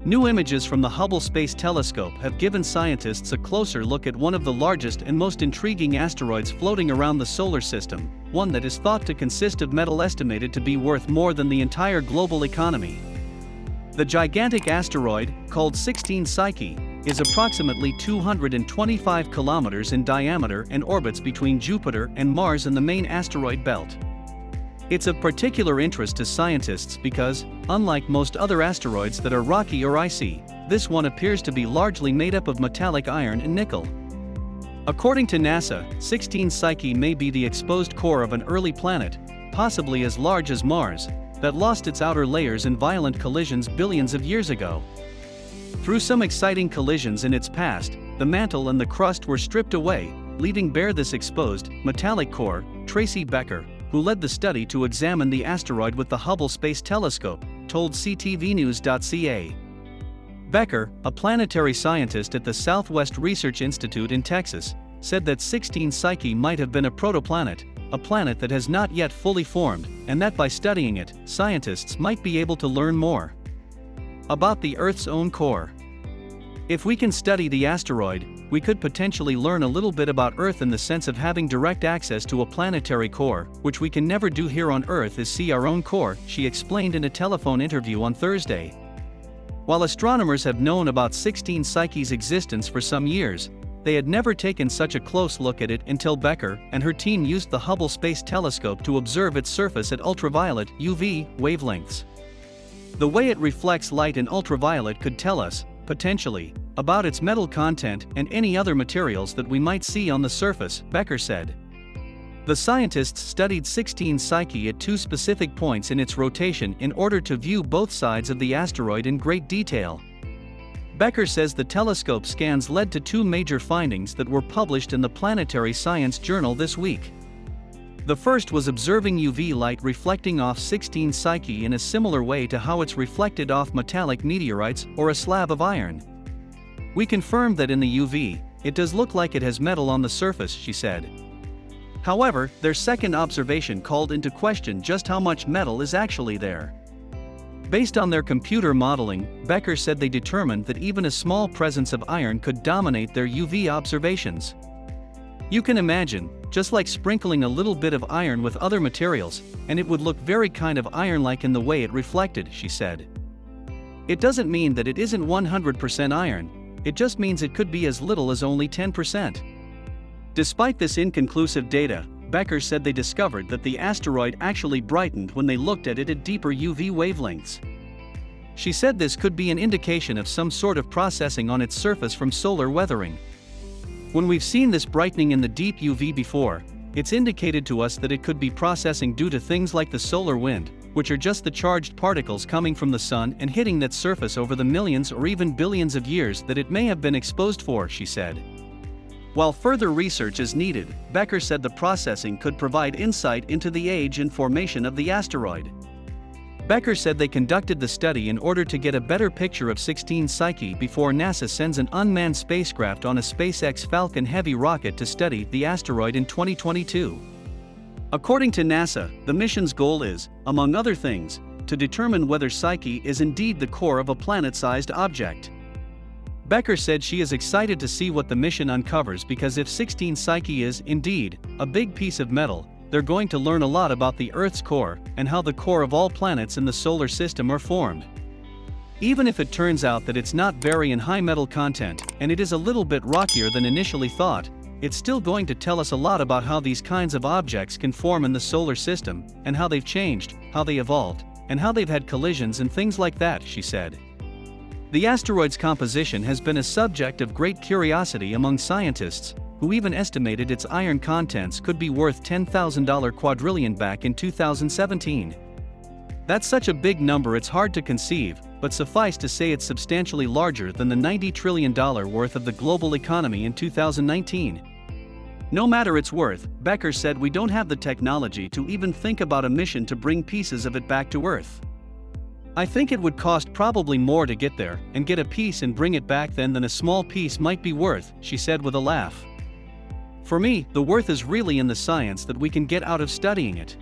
New images from the Hubble Space Telescope have given scientists a closer look at one of the largest and most intriguing asteroids floating around the solar system, one that is thought to consist of metal estimated to be worth more than the entire global economy. The gigantic asteroid, called 16 Psyche, is approximately 225 kilometers in diameter and orbits between Jupiter and Mars in the main asteroid belt. It's of particular interest to scientists because, unlike most other asteroids that are rocky or icy, this one appears to be largely made up of metallic iron and nickel. According to NASA, 16 Psyche may be the exposed core of an early planet, possibly as large as Mars, that lost its outer layers in violent collisions billions of years ago. Through some exciting collisions in its past, the mantle and the crust were stripped away, leaving bare this exposed, metallic core. Tracy Becker, who led the study to examine the asteroid with the Hubble Space Telescope, told ctvnews.ca. Becker, a planetary scientist at the Southwest Research Institute in Texas, said that 16 Psyche might have been a protoplanet, a planet that has not yet fully formed, and that by studying it, scientists might be able to learn more about the Earth's own core. If we can study the asteroid, we could potentially learn a little bit about Earth in the sense of having direct access to a planetary core, which we can never do here on Earth is see our own core, she explained in a telephone interview on Thursday. While astronomers have known about 16 Psyche's existence for some years, they had never taken such a close look at it until Becker and her team used the Hubble Space Telescope to observe its surface at ultraviolet (UV) wavelengths. The way it reflects light in ultraviolet could tell us, potentially, about its metal content and any other materials that we might see on the surface, Becker said. The scientists studied 16 Psyche at two specific points in its rotation in order to view both sides of the asteroid in great detail. Becker says the telescope scans led to two major findings that were published in the Planetary Science Journal this week. The first was observing UV light reflecting off 16 Psyche in a similar way to how it's reflected off metallic meteorites or a slab of iron. We confirmed that in the UV, it does look like it has metal on the surface, she said. However, their second observation called into question just how much metal is actually there. Based on their computer modeling, Becker said they determined that even a small presence of iron could dominate their UV observations. You can imagine, just like sprinkling a little bit of iron with other materials, and it would look very kind of iron-like in the way it reflected, she said. It doesn't mean that it isn't 100% iron, it just means it could be as little as only 10%. Despite this inconclusive data, Becker said they discovered that the asteroid actually brightened when they looked at it at deeper UV wavelengths. She said this could be an indication of some sort of processing on its surface from solar weathering. When we've seen this brightening in the deep UV before, it's indicated to us that it could be processing due to things like the solar wind, which are just the charged particles coming from the sun and hitting that surface over the millions or even billions of years that it may have been exposed for, she said. While further research is needed, Becker said the processing could provide insight into the age and formation of the asteroid. Becker said they conducted the study in order to get a better picture of 16 Psyche before NASA sends an unmanned spacecraft on a SpaceX Falcon Heavy rocket to study the asteroid in 2022. According to NASA, the mission's goal is, among other things, to determine whether Psyche is indeed the core of a planet-sized object. Becker said she is excited to see what the mission uncovers because if 16 Psyche is, indeed, a big piece of metal, they're going to learn a lot about the Earth's core and how the core of all planets in the solar system are formed. Even if it turns out that it's not very in high metal content and it is a little bit rockier than initially thought, it's still going to tell us a lot about how these kinds of objects can form in the solar system and how they've changed, how they evolved, and how they've had collisions and things like that, she said. The asteroid's composition has been a subject of great curiosity among scientists, who even estimated its iron contents could be worth $10,000 quadrillion back in 2017. That's such a big number it's hard to conceive, but suffice to say it's substantially larger than the $90 trillion worth of the global economy in 2019. No matter its worth, Becker said we don't have the technology to even think about a mission to bring pieces of it back to Earth. I think it would cost probably more to get there and get a piece and bring it back than a small piece might be worth, she said with a laugh. For me, the worth is really in the science that we can get out of studying it.